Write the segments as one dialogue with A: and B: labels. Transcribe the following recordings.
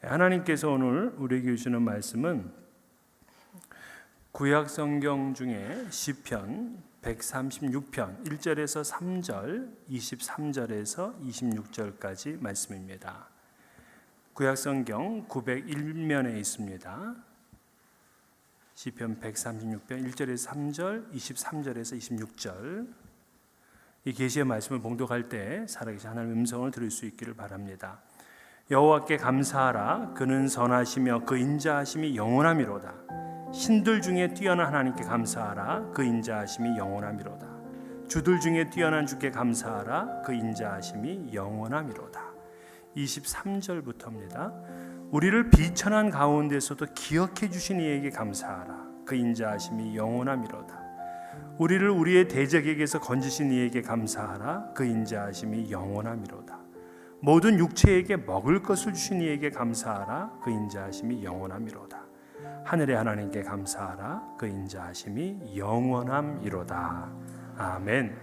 A: 하나님께서 오늘 우리에게 주시는 말씀은 구약 성경 중에 시편 136편 1절에서 3절, 23절에서 26절까지 말씀입니다. 구약 성경 901면에 있습니다. 시편 136편 1절에서 3절, 23절에서 26절. 이 계시의 말씀을 봉독할 때 살아계신 하나님의 음성을 들을 수 있기를 바랍니다. 여호와께 감사하라. 그는 선하시며 그 인자하심이 영원하미로다. 신들 중에 뛰어난 하나님께 감사하라. 그 인자하심이 영원하미로다. 주들 중에 뛰어난 주께 감사하라. 그 인자하심이 영원하미로다. 23절부터입니다. 우리를 비천한 가운데서도 기억해 주신 이에게 감사하라. 그 인자하심이 영원하미로다. 우리를 우리의 대적에게서 건지신 이에게 감사하라. 그 인자하심이 영원하미로다. 모든 육체에게 먹을 것을 주신 이에게 감사하라. 그 인자하심이 영원하미로다. 하늘의 하나님께 감사하라. 그 인자하심이 영원함이로다. 아멘.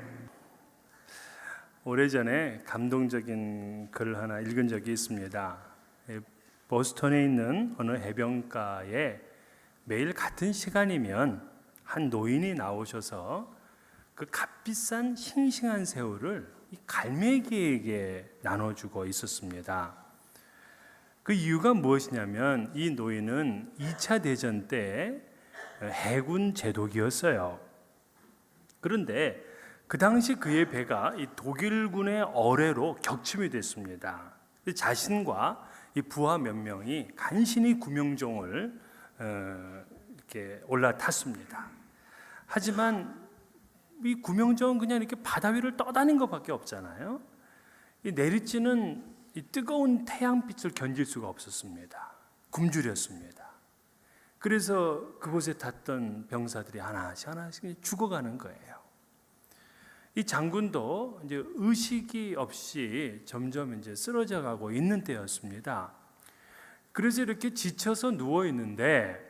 A: 오래전에 감동적인 글을 하나 읽은 적이 있습니다. 보스턴에 있는 어느 해변가에 매일 같은 시간이면 한 노인이 나오셔서 그 값비싼 싱싱한 새우를 이 갈매기에게 나눠주고 있었습니다. 그 이유가 무엇이냐면 이 노인은 2차 대전 때 해군 제독이었어요. 그런데 그 당시 그의 배가 이 독일군의 어뢰로 격침이 됐습니다. 자신과 이 부하 몇 명이 간신히 구명종을 이렇게 올라탔습니다. 하지만 이 구명정은 그냥 이렇게 바다 위를 떠다닌 것밖에 없잖아요. 이 내리쬐는 이 뜨거운 태양빛을 견딜 수가 없었습니다. 굶주렸습니다. 그래서 그곳에 탔던 병사들이 하나씩 죽어가는 거예요. 이 장군도 이제 의식이 없이 점점 이제 쓰러져 가고 있는 때였습니다. 그래서 이렇게 지쳐서 누워 있는데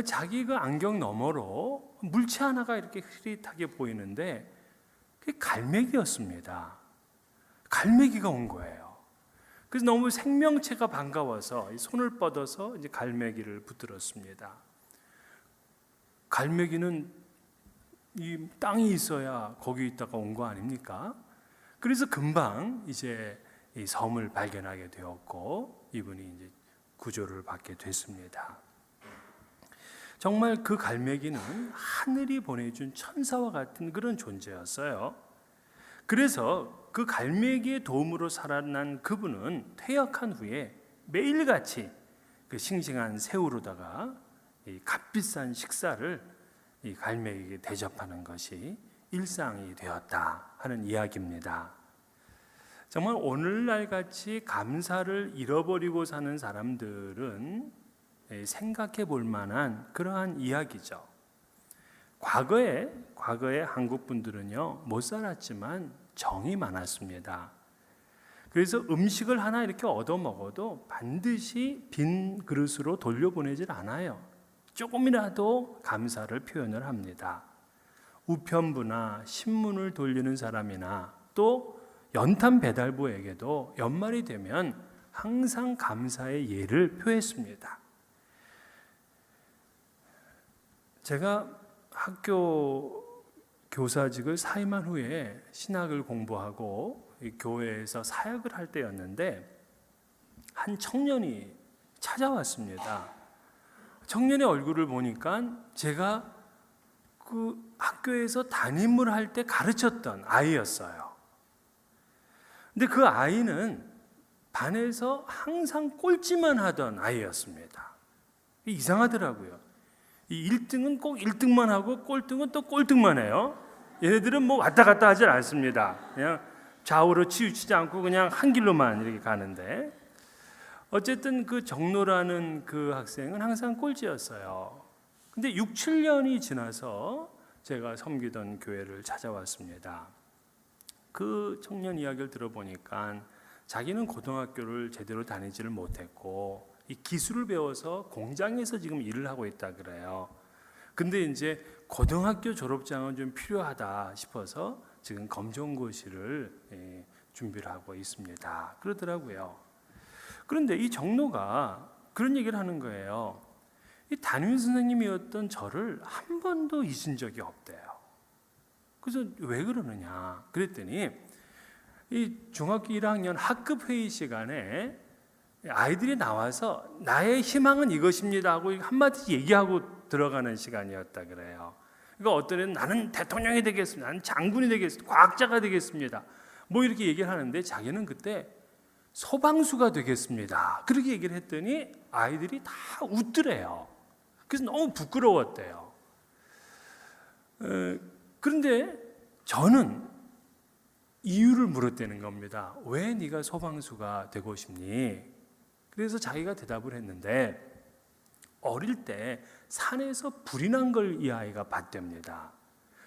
A: 자기가 안경 너머로 물체 하나가 이렇게 흐릿하게 보이는데 그게 갈매기였습니다. 갈매기가 온 거예요. 그래서 너무 생명체가 반가워서 손을 뻗어서 이제 갈매기를 붙들었습니다. 갈매기는 이 땅이 있어야 거기 있다가 온 거 아닙니까? 그래서 금방 이제 이 섬을 발견하게 되었고 이분이 이제 구조를 받게 됐습니다. 정말 그 갈매기는 하늘이 보내준 천사와 같은 그런 존재였어요. 그래서 그 갈매기의 도움으로 살아난 그분은 퇴역한 후에 매일같이 그 싱싱한 새우로다가 이 값비싼 식사를 이 갈매기에게 대접하는 것이 일상이 되었다 하는 이야기입니다. 정말 오늘날 같이 감사를 잃어버리고 사는 사람들은 생각해 볼 만한 그러한 이야기죠. 과거에 한국 분들은요 못 살았지만 정이 많았습니다. 그래서 음식을 하나 이렇게 얻어 먹어도 반드시 빈 그릇으로 돌려보내질 않아요. 조금이라도 감사를 표현을 합니다. 우편부나 신문을 돌리는 사람이나 또 연탄 배달부에게도 연말이 되면 항상 감사의 예를 표했습니다. 제가 학교 교사직을 사임한 후에 신학을 공부하고 교회에서 사역을 할 때였는데 한 청년이 찾아왔습니다. 청년의 얼굴을 보니까 제가 그 학교에서 담임을 할 때 가르쳤던 아이였어요. 근데 그 아이는 반에서 항상 꼴찌만 하던 아이였습니다. 이상하더라고요. 이 1등은 꼭 1등만 하고 꼴등은 또 꼴등만 해요. 얘네들은 뭐 왔다 갔다 하질 않습니다. 그냥 좌우로 치우치지 않고 그냥 한 길로만 이렇게 가는데 어쨌든 그 정로라는 그 학생은 항상 꼴찌였어요. 근데 6, 7년이 지나서 제가 섬기던 교회를 찾아왔습니다. 그 청년 이야기를 들어보니까 자기는 고등학교를 제대로 다니지를 못했고 이 기술을 배워서 공장에서 지금 일을 하고 있다 그래요. 근데 이제 고등학교 졸업장은 좀 필요하다 싶어서 지금 검정고시를 준비를 하고 있습니다. 그러더라고요. 그런데 이 정로가 그런 얘기를 하는 거예요. 이 담임 선생님이었던 저를 한 번도 잊은 적이 없대요. 그래서 왜 그러느냐 그랬더니 이 중학교 1학년 학급 회의 시간에 아이들이 나와서 나의 희망은 이것입니다 하고 한마디 얘기하고 들어가는 시간이었다 그래요. 그러니까 어떤 애는 나는 대통령이 되겠습니다, 나는 장군이 되겠습니다, 과학자가 되겠습니다, 뭐 이렇게 얘기를 하는데 자기는 그때 소방수가 되겠습니다 그렇게 얘기를 했더니 아이들이 다 웃더래요. 그래서 너무 부끄러웠대요. 그런데 저는 이유를 물었다는 겁니다. 왜 네가 소방수가 되고 싶니? 그래서 자기가 대답을 했는데 어릴 때 산에서 불이 난 걸 이 아이가 봤답니다.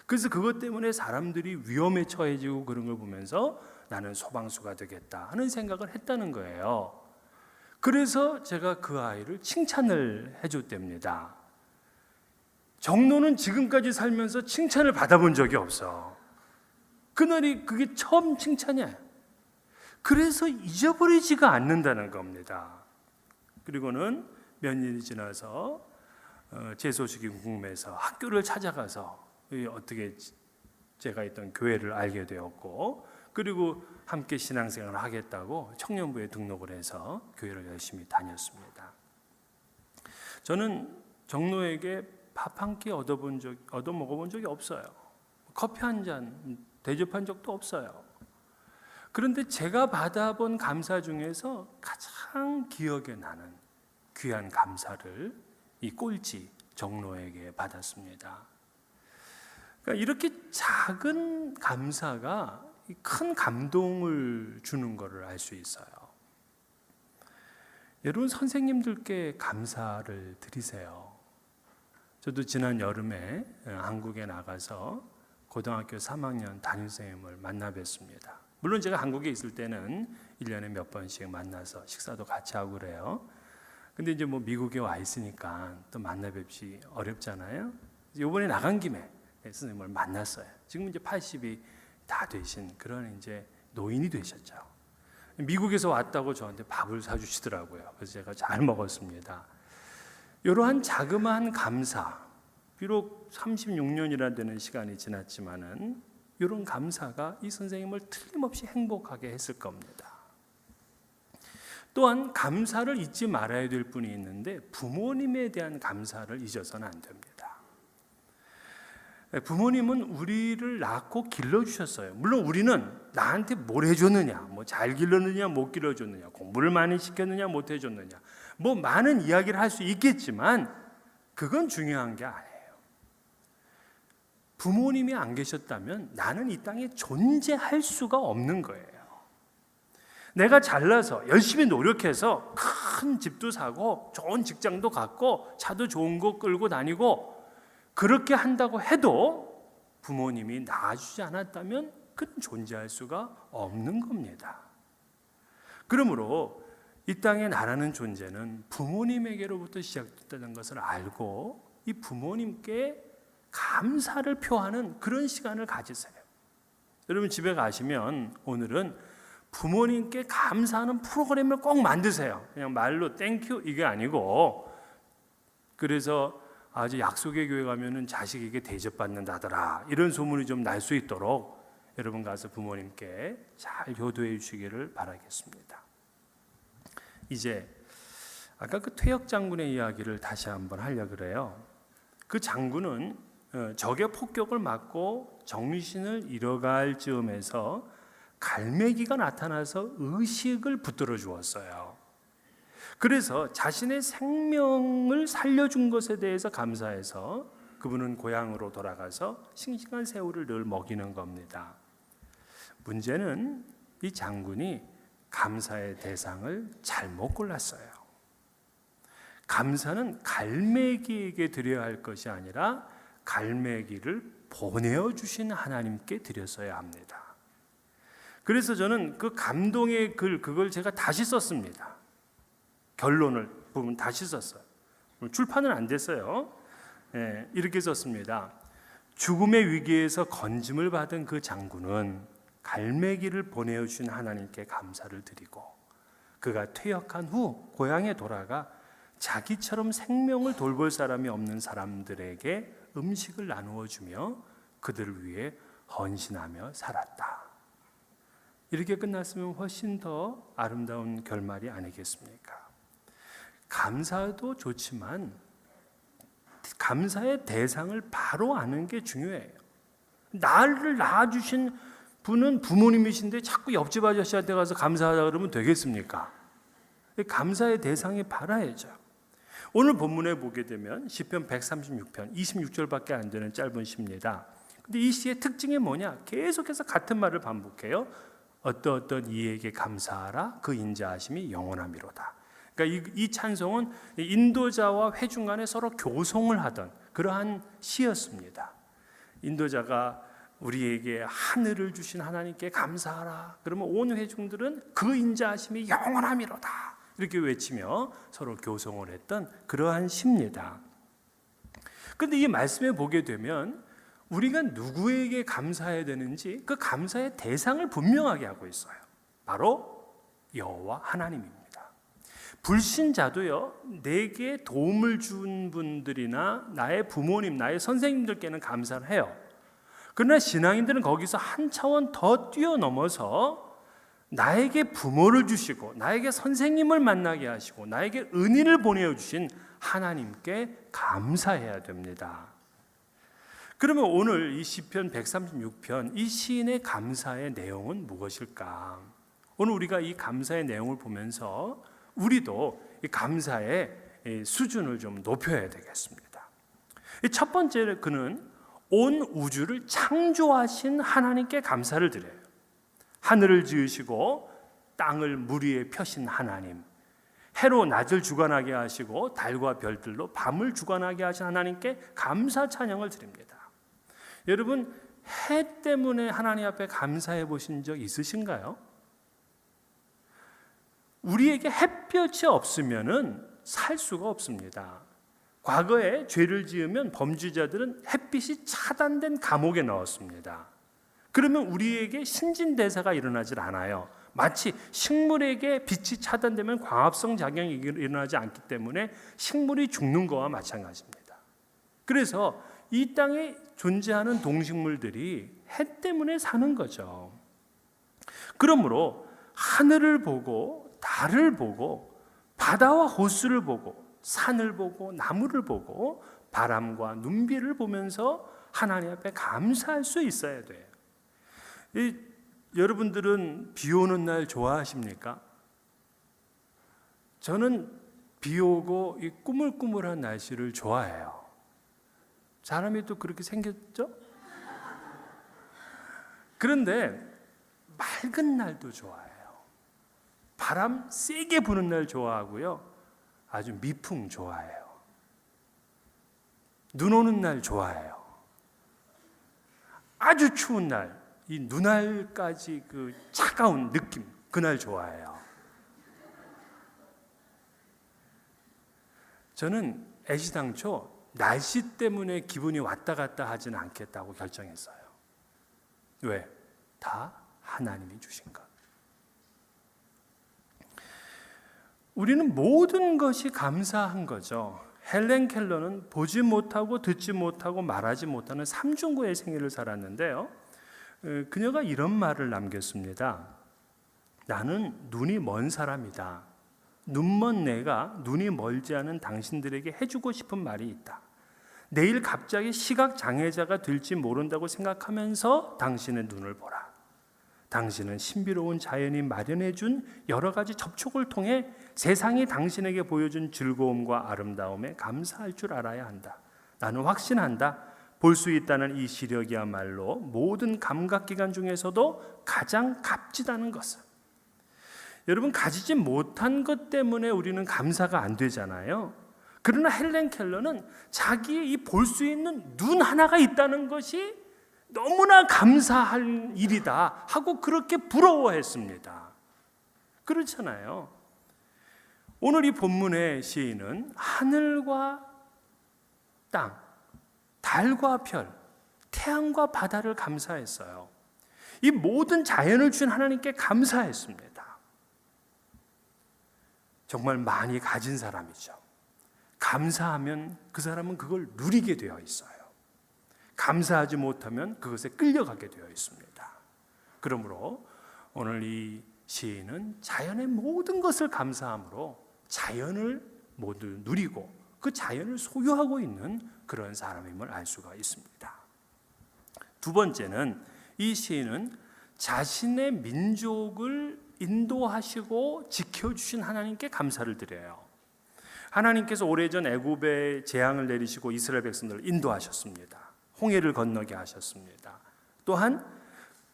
A: 그래서 그것 때문에 사람들이 위험에 처해지고 그런 걸 보면서 나는 소방수가 되겠다 하는 생각을 했다는 거예요. 그래서 제가 그 아이를 칭찬을 해줬답니다. 정로는 지금까지 살면서 칭찬을 받아본 적이 없어. 그날이 그게 처음 칭찬이야. 그래서 잊어버리지가 않는다는 겁니다. 그리고는 몇 년이 지나서 제 소식이 궁금해서 학교를 찾아가서 어떻게 제가 있던 교회를 알게 되었고, 그리고 함께 신앙생활을 하겠다고 청년부에 등록을 해서 교회를 열심히 다녔습니다. 저는 정로에게 밥 한 끼 얻어 먹어본 적이 없어요. 커피 한 잔 대접한 적도 없어요. 그런데 제가 받아본 감사 중에서 가장 기억에 나는 귀한 감사를 이 꼴찌 정로에게 받았습니다. 그러니까 이렇게 작은 감사가 큰 감동을 주는 것을 알 수 있어요. 여러분, 선생님들께 감사를 드리세요. 저도 지난 여름에 한국에 나가서 고등학교 3학년 담임선생님을 만나 뵀습니다. 물론 제가 한국에 있을 때는 1년에 몇 번씩 만나서 식사도 같이 하고 그래요. 근데 이제 뭐 미국에 와 있으니까 또 만나 뵙기 어렵잖아요. 이번에 나간 김에 선생님을 만났어요. 지금 이제 80이 다 되신 그런 이제 노인이 되셨죠. 미국에서 왔다고 저한테 밥을 사주시더라고요. 그래서 제가 잘 먹었습니다. 이러한 자그마한 감사, 비록 36년이나 되는 시간이 지났지만은 이런 감사가 이 선생님을 틀림없이 행복하게 했을 겁니다. 또한 감사를 잊지 말아야 될 분이 있는데 부모님에 대한 감사를 잊어서는 안 됩니다. 부모님은 우리를 낳고 길러주셨어요. 물론 우리는 나한테 뭘 해줬느냐, 뭐 잘 길렀느냐, 못 길러줬느냐, 공부를 많이 시켰느냐, 못 해줬느냐, 뭐 많은 이야기를 할 수 있겠지만 그건 중요한 게 아니에요. 부모님이 안 계셨다면 나는 이 땅에 존재할 수가 없는 거예요. 내가 잘나서 열심히 노력해서 큰 집도 사고 좋은 직장도 갖고 차도 좋은 거 끌고 다니고 그렇게 한다고 해도 부모님이 낳아주지 않았다면 그는 존재할 수가 없는 겁니다. 그러므로 이 땅에 나라는 존재는 부모님에게로부터 시작됐다는 것을 알고 이 부모님께 감사를 표하는 그런 시간을 가지세요. 여러분 집에 가시면 오늘은 부모님께 감사하는 프로그램을 꼭 만드세요. 그냥 말로 땡큐 이게 아니고, 그래서 아주 약속의 교회 가면은 자식에게 대접받는다더라 이런 소문이 좀 날 수 있도록 여러분 가서 부모님께 잘 효도해 주시기를 바라겠습니다. 이제 아까 그 퇴역 장군의 이야기를 다시 한번 하려고 그래요. 그 장군은 적의 폭격을 맞고 정신을 잃어갈 즈음에서 갈매기가 나타나서 의식을 붙들어 주었어요. 그래서 자신의 생명을 살려준 것에 대해서 감사해서 그분은 고향으로 돌아가서 싱싱한 새우를 늘 먹이는 겁니다. 문제는 이 장군이 감사의 대상을 잘못 골랐어요. 감사는 갈매기에게 드려야 할 것이 아니라 갈매기를 보내어 주신 하나님께 드렸어야 합니다. 그래서 저는 그 감동의 그걸 제가 다시 썼습니다. 결론을 부분 다시 썼어요. 출판은 안 됐어요. 이렇게 썼습니다. 죽음의 위기에서 건짐을 받은 그 장군은 갈매기를 보내어 주신 하나님께 감사를 드리고 그가 퇴역한 후 고향에 돌아가 자기처럼 생명을 돌볼 사람이 없는 사람들에게 음식을 나누어 주며 그들을 위해 헌신하며 살았다. 이렇게 끝났으면 훨씬 더 아름다운 결말이 아니겠습니까? 감사도 좋지만 감사의 대상을 바로 아는 게 중요해요. 나를 낳아주신 분은 부모님이신데 자꾸 옆집 아저씨한테 가서 감사하다 그러면 되겠습니까? 감사의 대상이 바라야죠. 오늘 본문에 보게 되면 시편 136편 26절밖에 안 되는 짧은 시입니다. 근데 이 시의 특징이 뭐냐? 계속해서 같은 말을 반복해요. 어떤 이에게 감사하라 그 인자하심이 영원함이로다. 그러니까 이 찬송은 인도자와 회중 간에 서로 교송을 하던 그러한 시였습니다. 인도자가 우리에게 하늘을 주신 하나님께 감사하라. 그러면 온 회중들은 그 인자하심이 영원함이로다. 이렇게 외치며 서로 교송을 했던 그러한 시입니다. 그런데 이 말씀에 보게 되면 우리가 누구에게 감사해야 되는지 그 감사의 대상을 분명하게 하고 있어요. 바로 여호와 하나님입니다. 불신자도요, 내게 도움을 준 분들이나 나의 부모님, 나의 선생님들께는 감사를 해요. 그러나 신앙인들은 거기서 한 차원 더 뛰어넘어서 나에게 부모를 주시고 나에게 선생님을 만나게 하시고 나에게 은혜를 보내주신 하나님께 감사해야 됩니다. 그러면 오늘 이 시편 136편 이 시인의 감사의 내용은 무엇일까? 오늘 우리가 이 감사의 내용을 보면서 우리도 이 감사의 수준을 좀 높여야 되겠습니다. 첫 번째, 그는 온 우주를 창조하신 하나님께 감사를 드려요. 하늘을 지으시고 땅을 물 위에 펴신 하나님, 해로 낮을 주관하게 하시고 달과 별들로 밤을 주관하게 하신 하나님께 감사 찬양을 드립니다. 여러분, 해 때문에 하나님 앞에 감사해 보신 적 있으신가요? 우리에게 햇볕이 없으면은 살 수가 없습니다. 과거에 죄를 지으면 범죄자들은 햇빛이 차단된 감옥에 넣었습니다. 그러면 우리에게 신진대사가 일어나질 않아요. 마치 식물에게 빛이 차단되면 광합성 작용이 일어나지 않기 때문에 식물이 죽는 거와 마찬가지입니다. 그래서 이 땅에 존재하는 동식물들이 해 때문에 사는 거죠. 그러므로 하늘을 보고 달을 보고 바다와 호수를 보고 산을 보고 나무를 보고 바람과 눈비를 보면서 하나님 앞에 감사할 수 있어야 돼요. 여러분들은 비 오는 날 좋아하십니까? 저는 비 오고 이 꾸물꾸물한 날씨를 좋아해요. 사람이 또 그렇게 생겼죠? 그런데 맑은 날도 좋아해요. 바람 세게 부는 날 좋아하고요. 아주 미풍 좋아해요. 눈 오는 날 좋아해요. 아주 추운 날, 이 눈알까지 그 차가운 느낌, 그날 좋아해요. 저는 애시당초 날씨 때문에 기분이 왔다 갔다 하지는 않겠다고 결정했어요. 왜? 다 하나님이 주신 것. 우리는 모든 것이 감사한 거죠. 헬렌 켈러는 보지 못하고 듣지 못하고 말하지 못하는 삼중고의 생애를 살았는데요. 그녀가 이런 말을 남겼습니다. 나는 눈이 먼 사람이다. 눈먼 내가 눈이 멀지 않은 당신들에게 해주고 싶은 말이 있다. 내일 갑자기 시각장애자가 될지 모른다고 생각하면서 당신의 눈을 보라. 당신은 신비로운 자연이 마련해준 여러 가지 접촉을 통해 세상이 당신에게 보여준 즐거움과 아름다움에 감사할 줄 알아야 한다. 나는 확신한다. 볼 수 있다는 이 시력이야말로 모든 감각기관 중에서도 가장 값지다는 것을. 여러분, 가지지 못한 것 때문에 우리는 감사가 안 되잖아요. 그러나 헬렌 켈러는 자기의 이 볼 수 있는 눈 하나가 있다는 것이 너무나 감사할 일이다 하고 그렇게 부러워했습니다. 그렇잖아요. 오늘 이 본문의 시인은 하늘과 땅, 달과 별, 태양과 바다를 감사했어요. 이 모든 자연을 주신 하나님께 감사했습니다. 정말 많이 가진 사람이죠. 감사하면 그 사람은 그걸 누리게 되어 있어요. 감사하지 못하면 그것에 끌려가게 되어 있습니다. 그러므로 오늘 이 시인은 자연의 모든 것을 감사함으로 자연을 모두 누리고 그 자연을 소유하고 있는 그런 사람임을 알 수가 있습니다. 두 번째는 이 시인은 자신의 민족을 인도하시고 지켜주신 하나님께 감사를 드려요. 하나님께서 오래전 애굽에 재앙을 내리시고 이스라엘 백성들을 인도하셨습니다. 홍해를 건너게 하셨습니다. 또한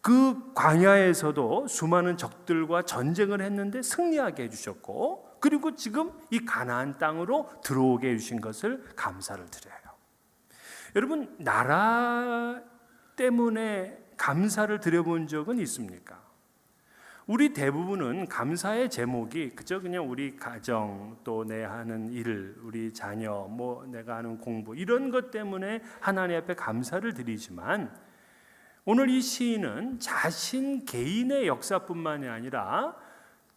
A: 그 광야에서도 수많은 적들과 전쟁을 했는데 승리하게 해주셨고, 그리고 지금 이 가나안 땅으로 들어오게 해주신 것을 감사를 드려요. 여러분, 나라 때문에 감사를 드려본 적은 있습니까? 우리 대부분은 감사의 제목이 그저 그냥 우리 가정, 또 내 하는 일, 우리 자녀, 뭐 내가 하는 공부 이런 것 때문에 하나님 앞에 감사를 드리지만, 오늘 이 시인은 자신 개인의 역사뿐만이 아니라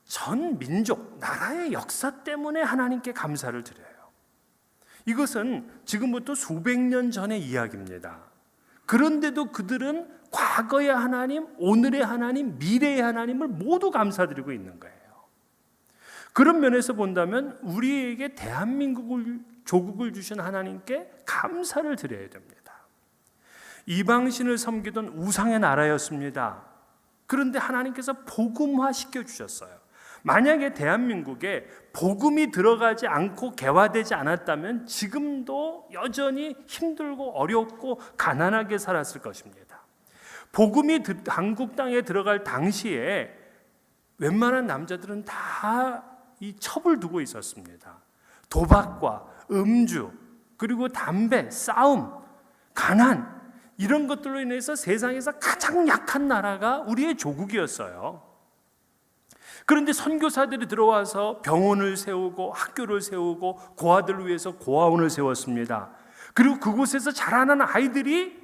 A: 전 민족, 나라의 역사 때문에 하나님께 감사를 드려요. 이것은 지금부터 수백 년 전의 이야기입니다. 그런데도 그들은 과거의 하나님, 오늘의 하나님, 미래의 하나님을 모두 감사드리고 있는 거예요. 그런 면에서 본다면 우리에게 대한민국을, 조국을 주신 하나님께 감사를 드려야 됩니다. 이방신을 섬기던 우상의 나라였습니다. 그런데 하나님께서 복음화 시켜주셨어요. 만약에 대한민국에 복음이 들어가지 않고 개화되지 않았다면 지금도 여전히 힘들고 어렵고 가난하게 살았을 것입니다. 복음이 한국 땅에 들어갈 당시에 웬만한 남자들은 다 이 첩을 두고 있었습니다. 도박과 음주, 그리고 담배, 싸움, 가난, 이런 것들로 인해서 세상에서 가장 약한 나라가 우리의 조국이었어요. 그런데 선교사들이 들어와서 병원을 세우고 학교를 세우고 고아들을 위해서 고아원을 세웠습니다. 그리고 그곳에서 자라는 아이들이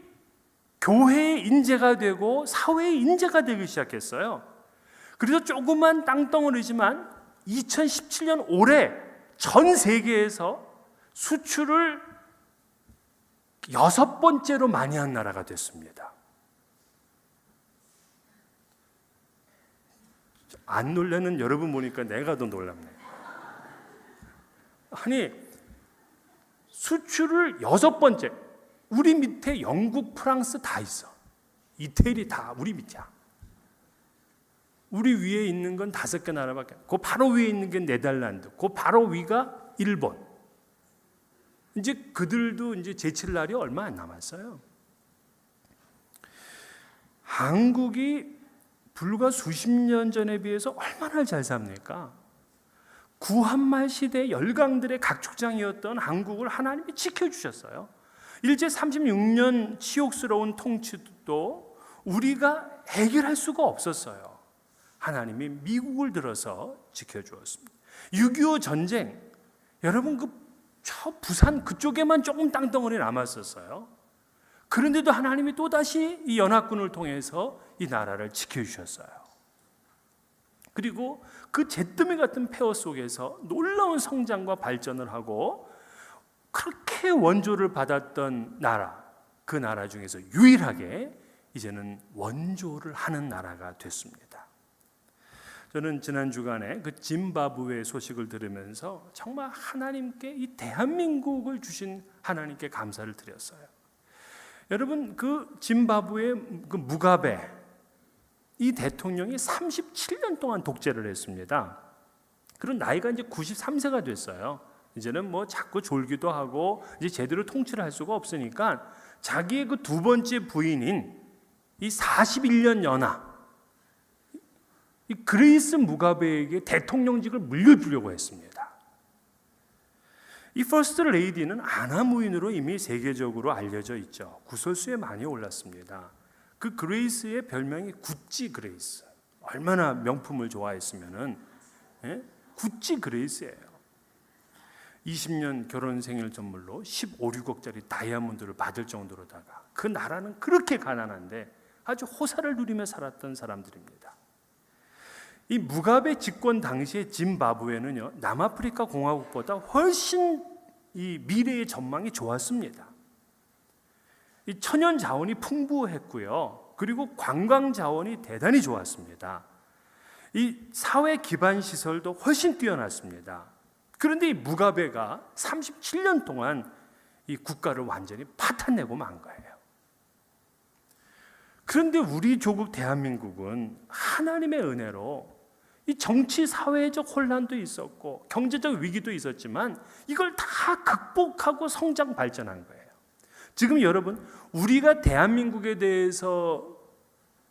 A: 교회의 인재가 되고 사회의 인재가 되기 시작했어요. 그래서 조그만 땅덩어리지만 2017년 올해 전 세계에서 수출을 6번째로 많이 한 나라가 됐습니다. 안 놀라는 여러분 보니까 내가 더 놀랍네. 아니, 수출을 6번째. 우리 밑에 영국, 프랑스 다 있어. 이태리 다 우리 밑이야. 우리 위에 있는 건 5개 나라밖에. 그 바로 위에 있는 게 네덜란드. 그 바로 위가 일본. 이제 그들도 이제 제칠 날이 얼마 안 남았어요. 한국이 불과 수십 년 전에 비해서 얼마나 잘 삽니까? 구한말 시대 열강들의 각축장이었던 한국을 하나님이 지켜주셨어요. 일제 36년 치욕스러운 통치도 우리가 해결할 수가 없었어요. 하나님이 미국을 들어서 지켜주었습니다. 6.25 전쟁, 여러분 저 부산 그쪽에만 조금 땅덩어리 남았었어요. 그런데도 하나님이 또다시 이 연합군을 통해서 이 나라를 지켜주셨어요. 그리고 그 잿더미 같은 폐허 속에서 놀라운 성장과 발전을 하고 그렇게 원조를 받았던 나라, 그 나라 중에서 유일하게 이제는 원조를 하는 나라가 됐습니다. 저는 지난 주간에 그 짐바브웨 소식을 들으면서 정말 하나님께 이 대한민국을 주신 하나님께 감사를 드렸어요. 여러분, 그 짐바브웨 그 무가베 이 대통령이 37년 동안 독재를 했습니다. 그런 나이가 이제 93세가 됐어요. 이제는 뭐 자꾸 졸기도 하고 이제 제대로 통치를 할 수가 없으니까 자기의 그 두 번째 부인인 이 41년 연하 이 그레이스 무가베에게 대통령직을 물려주려고 했습니다. 이 퍼스트 레이디는 아나무인으로 이미 세계적으로 알려져 있죠. 구설수에 많이 올랐습니다. 그 그레이스의 별명이 구찌 그레이스. 얼마나 명품을 좋아했으면은 구찌 그레이스예요. 20년 결혼 생일 선물로 15, 16억짜리 다이아몬드를 받을 정도로다가 그 나라는 그렇게 가난한데 아주 호사를 누리며 살았던 사람들입니다. 이 무가베 집권 당시에 짐바브웨는요, 남아프리카 공화국보다 훨씬 이 미래의 전망이 좋았습니다. 이 천연 자원이 풍부했고요. 그리고 관광 자원이 대단히 좋았습니다. 이 사회 기반 시설도 훨씬 뛰어났습니다. 그런데 이 무가베가 37년 동안 이 국가를 완전히 파탄내고 만 거예요. 그런데 우리 조국 대한민국은 하나님의 은혜로 이 정치 사회적 혼란도 있었고 경제적 위기도 있었지만 이걸 다 극복하고 성장 발전한 거예요. 지금 여러분, 우리가 대한민국에 대해서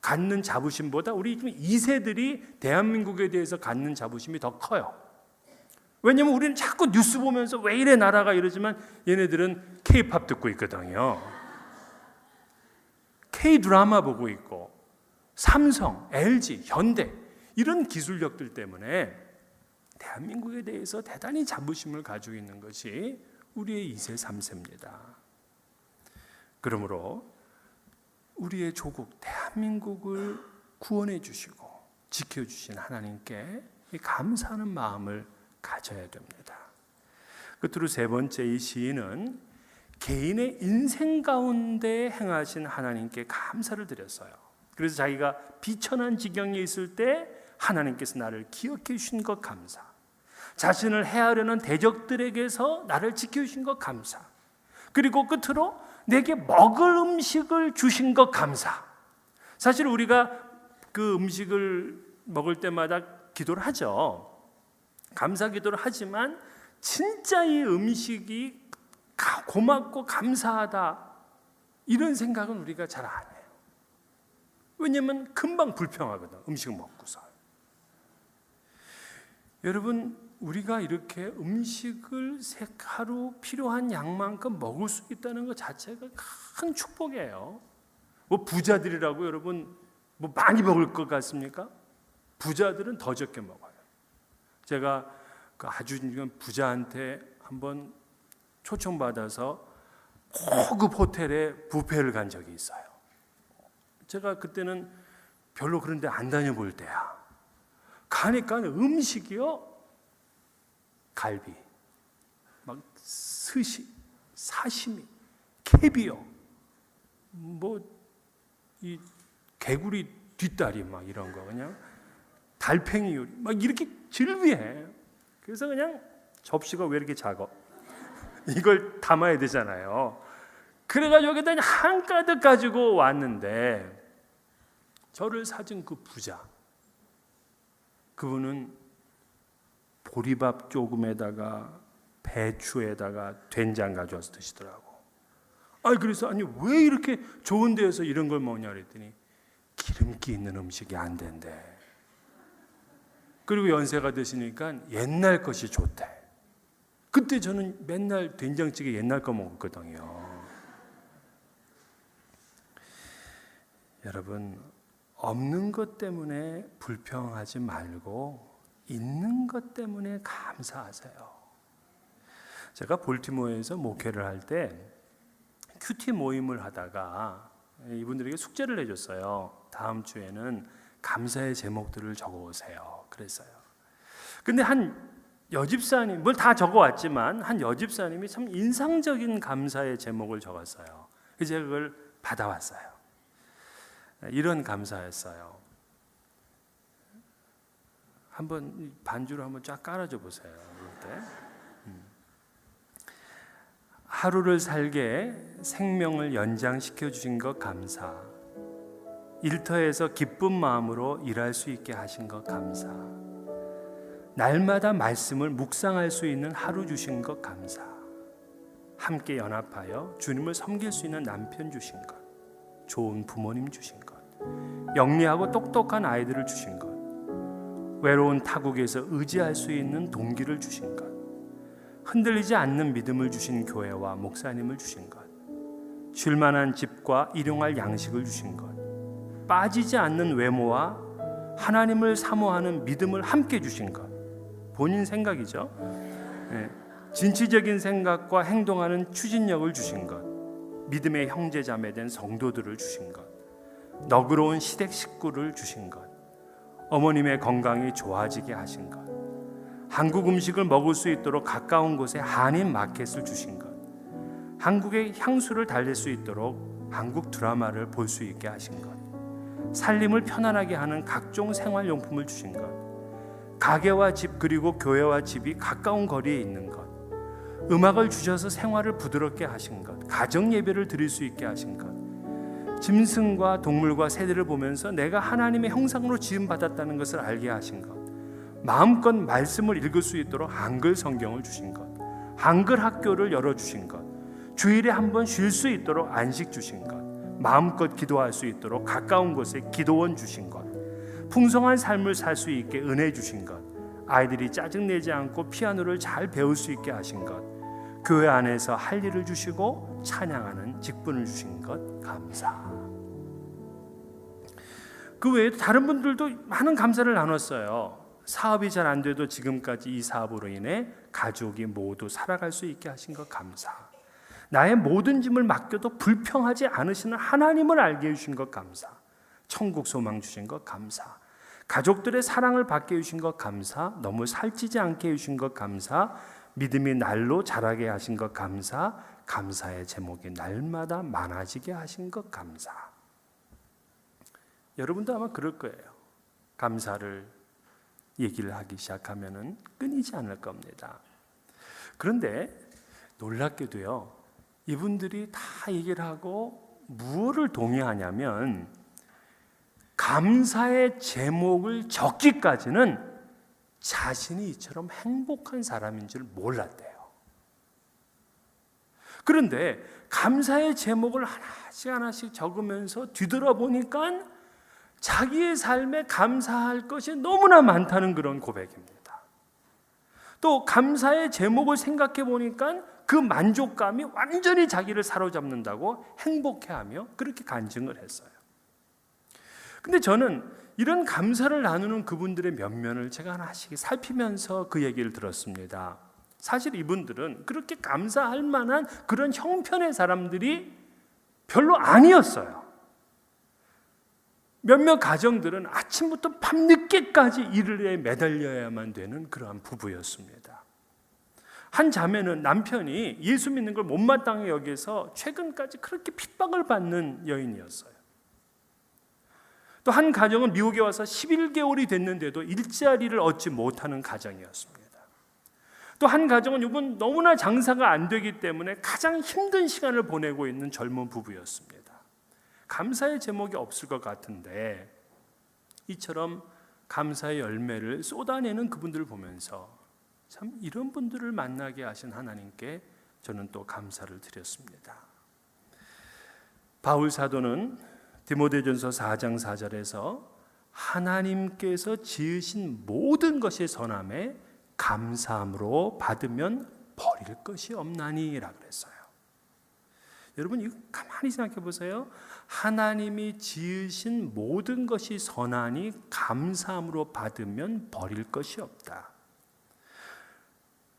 A: 갖는 자부심보다 우리 2세들이 대한민국에 대해서 갖는 자부심이 더 커요. 왜냐하면 우리는 자꾸 뉴스 보면서 왜 이래 나라가 이러지만 얘네들은 K-팝 듣고 있거든요. K-드라마 보고 있고 삼성, LG, 현대 이런 기술력들 때문에 대한민국에 대해서 대단히 자부심을 가지고 있는 것이 우리의 2세, 3세입니다. 그러므로 우리의 조국 대한민국을 구원해 주시고 지켜주신 하나님께 감사하는 마음을 가져야 됩니다. 끝으로 세 번째, 이 시인은 개인의 인생 가운데 행하신 하나님께 감사를 드렸어요. 그래서 자기가 비천한 지경에 있을 때 하나님께서 나를 기억해 주신 것 감사, 자신을 해하려는 대적들에게서 나를 지켜주신 것 감사, 그리고 끝으로 내게 먹을 음식을 주신 것 감사. 사실 우리가 그 음식을 먹을 때마다 기도를 하죠. 감사 기도를 하지만 진짜 이 음식이 고맙고 감사하다 이런 생각은 우리가 잘 안 해요. 왜냐하면 금방 불평하거든, 음식 먹고서. 여러분, 우리가 이렇게 음식을 하루 필요한 양만큼 먹을 수 있다는 것 자체가 큰 축복이에요. 뭐 부자들이라고 여러분 뭐 많이 먹을 것 같습니까? 부자들은 더 적게 먹어요. 제가 그 아주 부자한테 한번 초청받아서 고급 호텔에 뷔페를 간 적이 있어요. 제가 그때는 별로 그런 데 안 다녀볼 때야. 가니까 음식이요, 갈비, 막 스시, 사시미, 캐비어, 뭐 이 개구리 뒷다리 막 이런 거, 그냥 달팽이 요리 막 이렇게 즐비해. 그래서 그냥 접시가 왜 이렇게 작아? 이걸 담아야 되잖아요. 그래가지고 여기다 한가득 가지고 왔는데 저를 사준 그 부자, 그분은 보리밥 조금에다가 배추에다가 된장 가져와서 드시더라고. 그래서 왜 이렇게 좋은 데에서 이런 걸 먹냐 그랬더니 기름기 있는 음식이 안 된대. 그리고 연세가 드시니까 옛날 것이 좋대. 그때 저는 맨날 된장찌개 옛날 거 먹었거든요. 여러분, 없는 것 때문에 불평하지 말고 있는 것 때문에 감사하세요. 제가 볼티모어에서 목회를 할 때 큐티 모임을 하다가 이분들에게 숙제를 내줬어요. 다음 주에는 감사의 제목들을 적어오세요. 그랬어요. 근데 한 여집사님, 뭘 다 적어왔지만 한 여집사님이 참 인상적인 감사의 제목을 적었어요. 그래서 제가 그걸 받아왔어요. 이런 감사였어요. 한번 반주로 한번 쫙 깔아줘 보세요. 이럴 때. 하루를 살게 생명을 연장시켜 주신 것 감사. 일터에서 기쁜 마음으로 일할 수 있게 하신 것 감사. 날마다 말씀을 묵상할 수 있는 하루 주신 것 감사. 함께 연합하여 주님을 섬길 수 있는 남편 주신 것. 좋은 부모님 주신 것. 영리하고 똑똑한 아이들을 주신 것. 외로운 타국에서 의지할 수 있는 동기를 주신 것. 흔들리지 않는 믿음을 주신 교회와 목사님을 주신 것. 쉴만한 집과 일용할 양식을 주신 것. 빠지지 않는 외모와 하나님을 사모하는 믿음을 함께 주신 것. 본인 생각이죠. 진취적인 생각과 행동하는 추진력을 주신 것. 믿음의 형제자매 된 성도들을 주신 것. 너그러운 시댁 식구를 주신 것. 어머님의 건강이 좋아지게 하신 것, 한국 음식을 먹을 수 있도록 가까운 곳에 한인 마켓을 주신 것, 한국의 향수를 달랠 수 있도록 한국 드라마를 볼 수 있게 하신 것, 살림을 편안하게 하는 각종 생활용품을 주신 것, 가게와 집 그리고 교회와 집이 가까운 거리에 있는 것, 음악을 주셔서 생활을 부드럽게 하신 것, 가정 예배를 드릴 수 있게 하신 것, 짐승과 동물과 새들을 보면서 내가 하나님의 형상으로 지음받았다는 것을 알게 하신 것, 마음껏 말씀을 읽을 수 있도록 한글 성경을 주신 것, 한글 학교를 열어주신 것, 주일에 한 번 쉴 수 있도록 안식 주신 것, 마음껏 기도할 수 있도록 가까운 곳에 기도원 주신 것, 풍성한 삶을 살 수 있게 은혜 주신 것, 아이들이 짜증내지 않고 피아노를 잘 배울 수 있게 하신 것, 교회 안에서 할 일을 주시고 찬양하는 직분을 주신 것 감사. 그 외에도 다른 분들도 많은 감사를 나눴어요. 사업이 잘 안 돼도 지금까지 이 사업으로 인해 가족이 모두 살아갈 수 있게 하신 것 감사. 나의 모든 짐을 맡겨도 불평하지 않으시는 하나님을 알게 해주신 것 감사. 천국 소망 주신 것 감사. 가족들의 사랑을 받게 해주신 것 감사. 너무 살찌지 않게 해주신 것 감사. 믿음이 날로 자라게 하신 것 감사. 감사의 제목이 날마다 많아지게 하신 것 감사. 여러분도 아마 그럴 거예요. 감사를 얘기를 하기 시작하면 끊이지 않을 겁니다. 그런데 놀랍게도요, 이분들이 다 얘기를 하고 무엇을 동의하냐면 감사의 제목을 적기까지는 자신이 이처럼 행복한 사람인 줄 몰랐대요. 그런데 감사의 제목을 하나씩 적으면서 뒤돌아보니까 자기의 삶에 감사할 것이 너무나 많다는 그런 고백입니다. 또 감사의 제목을 생각해 보니까 그 만족감이 완전히 자기를 사로잡는다고 행복해하며 그렇게 간증을 했어요. 근데 저는 이런 감사를 나누는 그분들의 면면을 제가 하나씩 살피면서 그 얘기를 들었습니다. 사실 이분들은 그렇게 감사할 만한 그런 형편의 사람들이 별로 아니었어요. 몇몇 가정들은 아침부터 밤늦게까지 일에 매달려야만 되는 그러한 부부였습니다. 한 자매는 남편이 예수 믿는 걸 못마땅히 여기서 최근까지 그렇게 핍박을 받는 여인이었어요. 또 한 가정은 미국에 와서 11개월이 됐는데도 일자리를 얻지 못하는 가정이었습니다. 또 한 가정은 이번 너무나 장사가 안 되기 때문에 가장 힘든 시간을 보내고 있는 젊은 부부였습니다. 감사의 제목이 없을 것 같은데 이처럼 감사의 열매를 쏟아내는 그분들을 보면서 참 이런 분들을 만나게 하신 하나님께 저는 또 감사를 드렸습니다. 바울 사도는 디모데전서 4장 4절에서 하나님께서 지으신 모든 것이 선함에 감사함으로 받으면 버릴 것이 없나니라 그랬어요. 여러분 이거 가만히 생각해 보세요. 하나님이 지으신 모든 것이 선하니 감사함으로 받으면 버릴 것이 없다.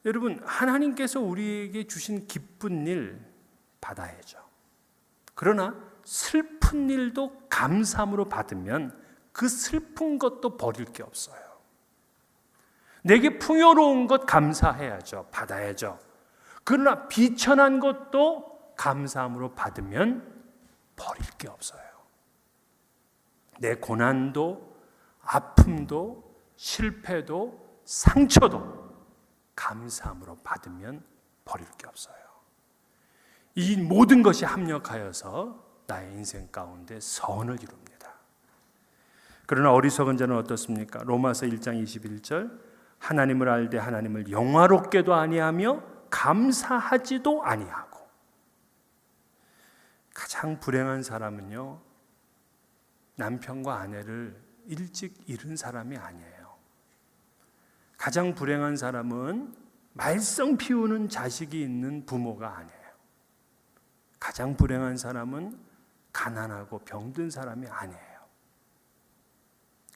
A: 여러분 하나님께서 우리에게 주신 기쁜 일 받아야죠. 그러나 슬픈 일도 감사함으로 받으면 그 슬픈 것도 버릴 게 없어요. 내게 풍요로운 것 감사해야죠. 받아야죠. 그러나 비천한 것도 감사함으로 받으면 버릴 게 없어요. 내 고난도 아픔도 실패도 상처도 감사함으로 받으면 버릴 게 없어요. 이 모든 것이 합력하여서 나의 인생 가운데 선을 이룹니다. 그러나 어리석은 자는 어떻습니까? 로마서 1장 21절 하나님을 알되 하나님을 영화롭게도 아니하며 감사하지도 아니하고. 가장 불행한 사람은요, 남편과 아내를 일찍 잃은 사람이 아니에요. 가장 불행한 사람은 말썽 피우는 자식이 있는 부모가 아니에요. 가장 불행한 사람은 가난하고 병든 사람이 아니에요.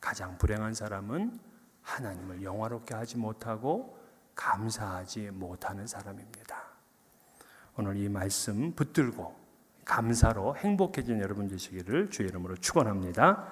A: 가장 불행한 사람은 하나님을 영화롭게 하지 못하고 감사하지 못하는 사람입니다. 오늘 이 말씀 붙들고 감사로 행복해진 여러분 되시기를 주의 이름으로 축원합니다.